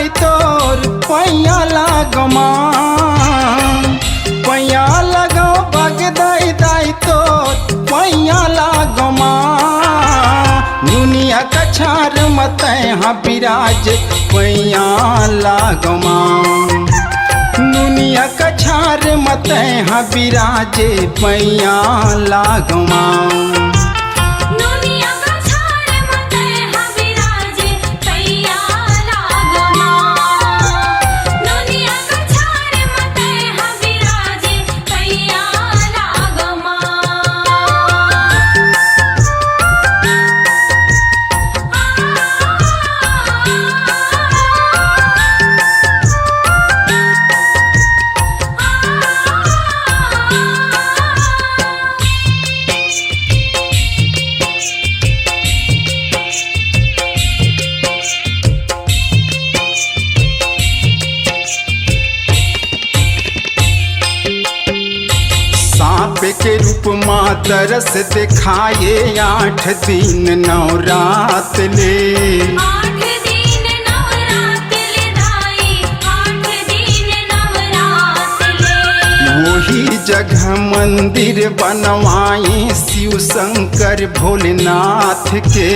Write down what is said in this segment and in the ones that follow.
दाई तोर पैया लागो माँ पैया लगो बग दाई तोर पैया लागो माँ दुनिया कछार मत हाँ बिराज पैया लागो माँ दुनिया कछार मत हाँ बिराजे पैया लागो माँ सांप के रूप माँ तरस दिखाए 8 दिन 9 रात ले 8 दिन 9 रात ले दाई 8 दिन 9 रात ले वही जगह मंदिर बनवाए शिव शंकर भोलेनाथ के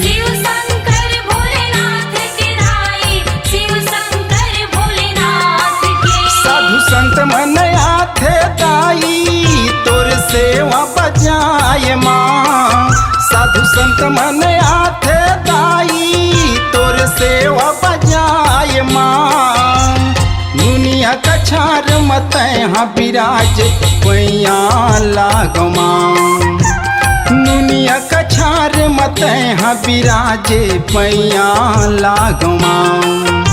शिव शंकर भोलेनाथ के दाई शिव शंकर भोलेनाथ के साधु संत मन आथे दाई तोर सेवा बजाए माँ साधु संत मन आथे दाई तोर सेवा बजाए माँ दुनिया कछार मत हाँ बिराज पैया लागो माँ दुनिया कछार मत हाँ बिराजे पैया लागो माँ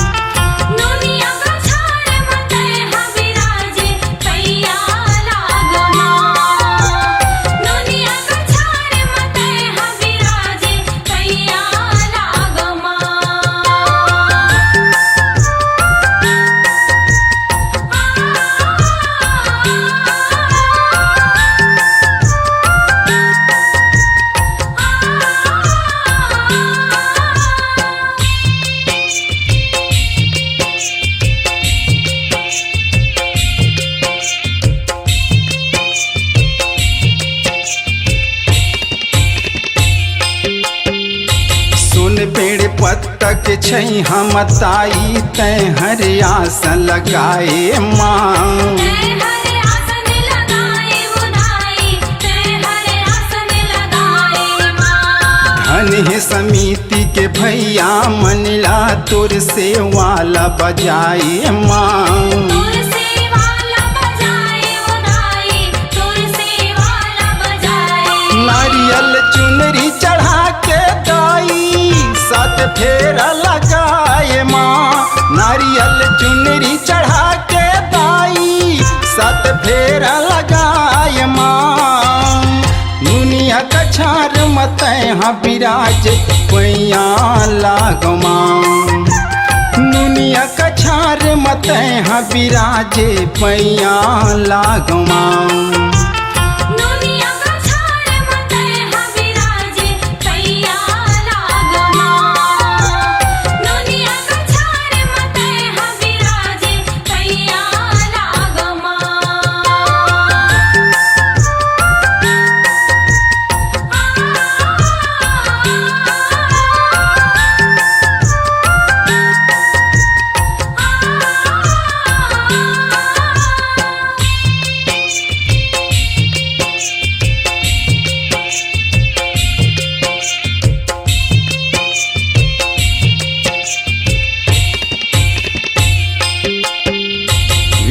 पेड़ पत्ता के छै हम ताई तै हर आसन लगाए माँ धन है समिति के भैया मनला तोर से वाला बजाए माँ नारियल चुनरी चढ़ा के दाई 7 फेरा लगाए माँ नारियल चुनरी चढ़ा के दाई 7 फेरा लगाए माँ दुनिया कछार मत हाँ बिराज पैया लागो माँ दुनिया कछार मत हाँ बिराजे पैया लागो माँ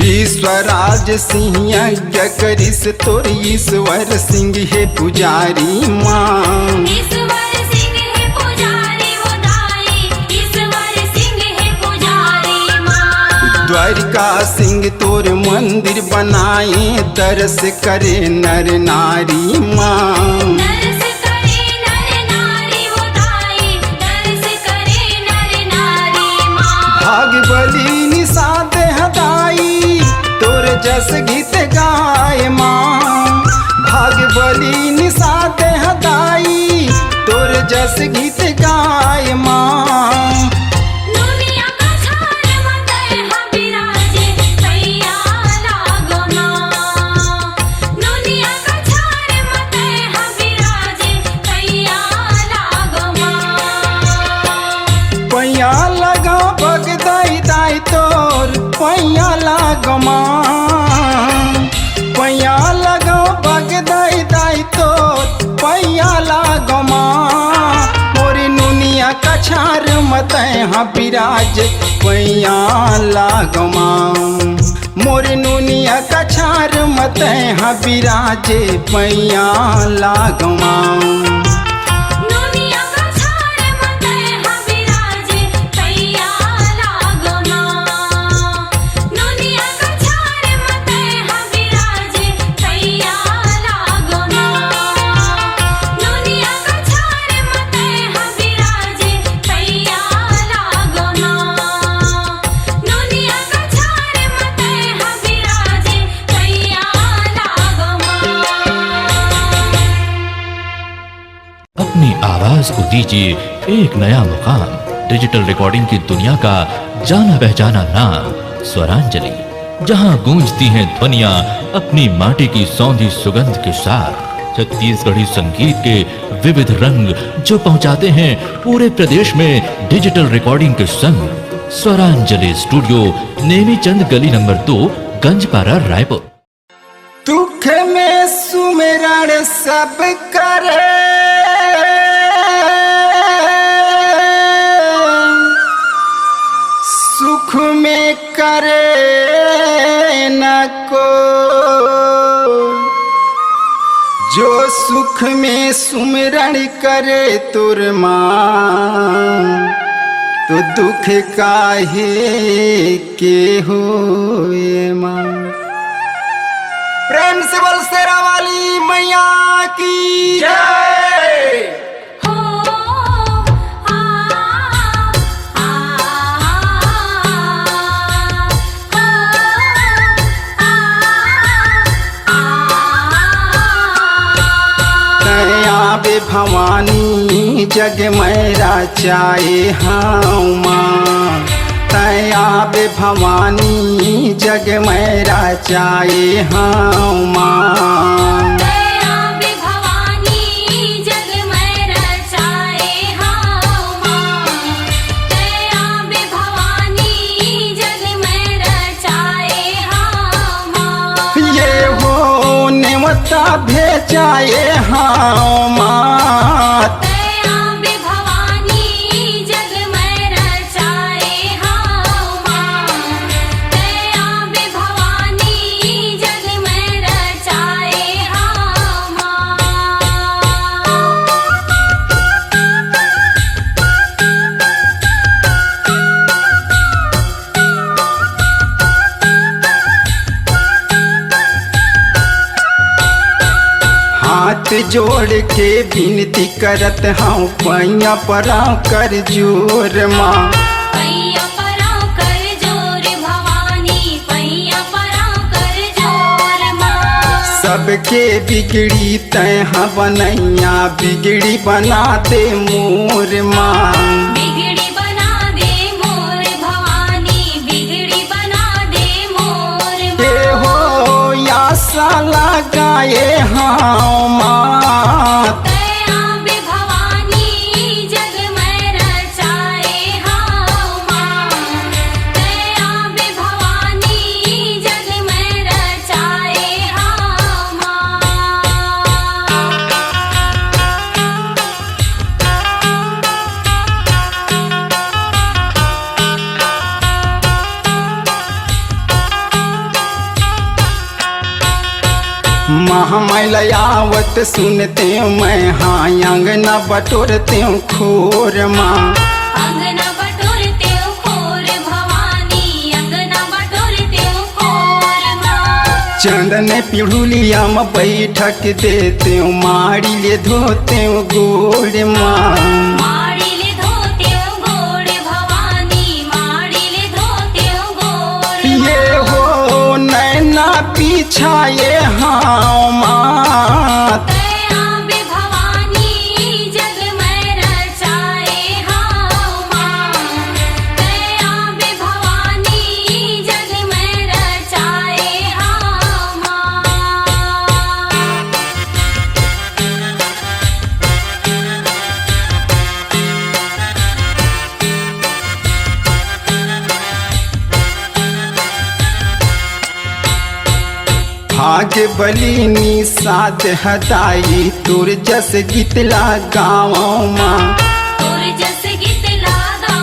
ईश्वराज सिंह यज्ञ करिस तोर ईश्वर सिंह है पुजारी माँ ईश्वर सिंह है पुजारी वो दाई ईश्वर सिंह है पुजारी माँ द्वारिका सिंह तोर मंदिर बनाए दर्श करे नर नारी माँ दर्श करे नर नारी वो दाई दर्श करे नर नारी माँ भाग बलि निषाद हदाई तोर जस गीत गाय माँ भाग बलि निषाद हदाई तोर जस गीत गाय माँ दुनिया का मतैहा विराज पैया लागमा मोर नुनिया कछार मतैहा विराज पैया लागमा नुनिया कछार मतैहा विराजे पैया लागमा नुनिया कछार मतैहा विराजे पैया लागमा नुनिया कछार मतैहा विराजे पैया लागमा नुनिया कछार मतैहा विराजे पैया लागमा। अपनी आवाज को दीजिए एक नया मुकाम। डिजिटल रिकॉर्डिंग की दुनिया का जाना पहचाना नाम स्वरांजलि, जहां गूंजती हैं ध्वनियां अपनी माटी की सौंधी सुगंध के साथ। छत्तीसगढ़ी संगीत के विविध रंग जो पहुंचाते हैं पूरे प्रदेश में डिजिटल रिकॉर्डिंग के संग। स्वरांजलि स्टूडियो नेमीचंद गली नंबर 2 गंजपारा रायपुर। दुख में सुमिरन सब करे सुख में करे न को जो सुख में सुमिरन करे तुर मां तो दुख काहे के होए मां। प्रेम से बोल शेरा वाली मैया की जय। हो आ आ तया बे भवानी जग मैरा चाहे हाँ माँ तया बे भवानी जग मैरा चाहे हाँ माँ। दया बे भवानी जग में रचाए हाँ माँ दया बे भवानी जग में रचाए हाँ माँ। ये हो नेवता भेजाए हाँ माँ दया बे भवानी जग में रचाए हाँ माँ दया बे भवानी जग में रचाए हाँ माँ। हाथ जोड़ के विनती करत हाँ पैया परा कर जोर माँ। पैया पराव कर जोर भवानी पैया पराव कर जोर माँ। सबके बिगड़ी तैहा बनैया बिगड़ी बना दे मोर माँ। बिगड़ी बना दे मोर भवानी बिगड़ी बना दे मोर ये हो यासा लगाए हाँ माँ दया बे भवानी जग में रचाए हाँ माँ दया बे भवानी जग में रचाए हाँ माँ। महामैलयावत सुनते मैं हाँ अंगना बटोरते खोर माँ। अंगना बटोरते खोर भवानी अंगना बटोरते खोर माँ। चंदन पिढ़ुलिया में बैठक देते मारी ले धोते गोर माँ। माड़ी ले धोते गोड़ भवानी माड़ी ले धोते गोड़ ये हो नैना पिछाए हाँ माँ दया बे भवानी जग में रचाए हाँ माँ दया बे भवानी जग में रचाए हाँ माँ। भाग्य बलिनी साथ हदाई तुर जस गीतला गाँव माँ। तोर जस गीत लागा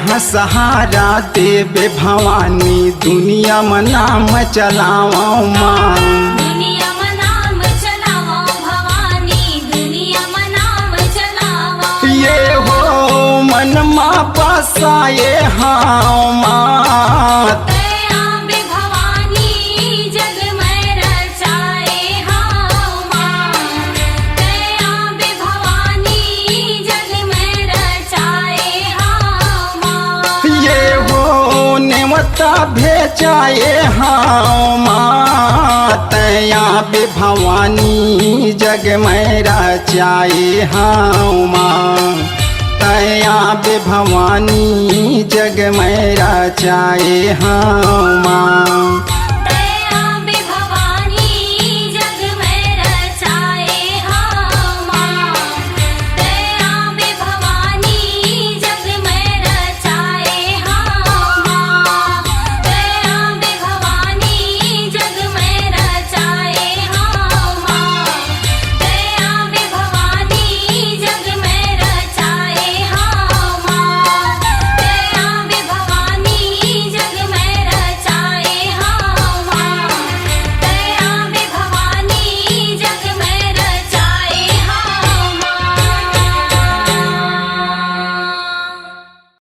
यहाँ सहारा देवे भवानी दुनिया में नाम चलाओ माँ दुनिया में नाम चलाओ भवानी दुनिया में नाम चलाओ ये हो मन माँ बसाए हाँ माँ दया बे भवानी जग में रचाए हाँ माँ दया बे भवानी जग में रचाए हाँ माँ ये हो नेवता भेजाए हाँ माँ तया बे भवानी जग में रचाए हाँ माँ तया बे भवानी जग में रचाए हाँ माँ।